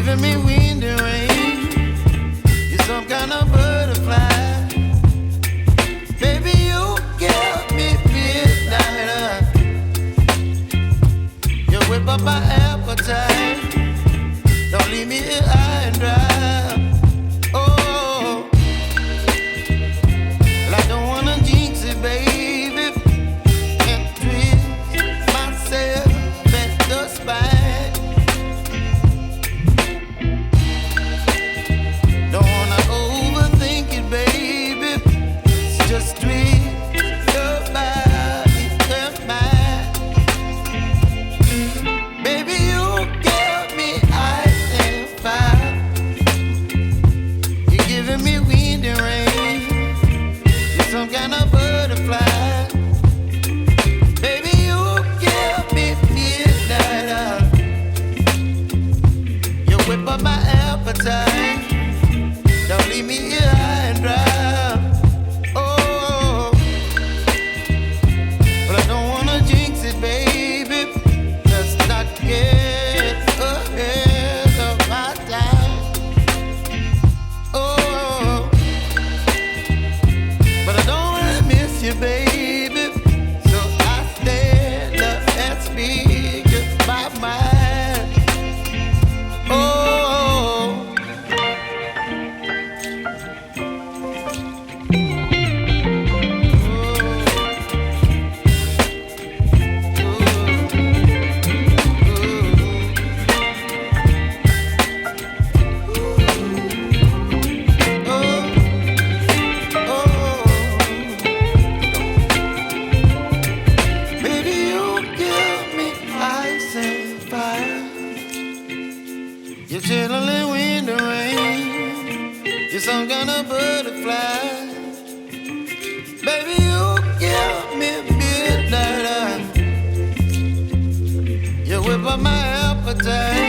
giving me wind and rain. You're some kind of butterfly. Baby, you give me midnight. You whip up my appetite. Don't leave me here high and dry. Oh, well, I don't wanna jinx it, baby. Can't twist myself at the spine. Don't wanna overthink it, baby. It's just twist your body and mine. Baby, you give me ice and fire. You're giving me wind and rain. You're some kind of butterfly. Baby, you give me midnight. You whip up my appetite. Don't leave me here high and dry. Oh, but I don't wanna jinx it, baby. Let's not get ahead of my time. Oh, but I don't wanna miss you, baby. So I stand up and speak my mind. Oh. Baby, you give me ice and fire. You're chilling wind and rain. You're some kind of butterfly. Baby, you give me midnight. You whip up my appetite.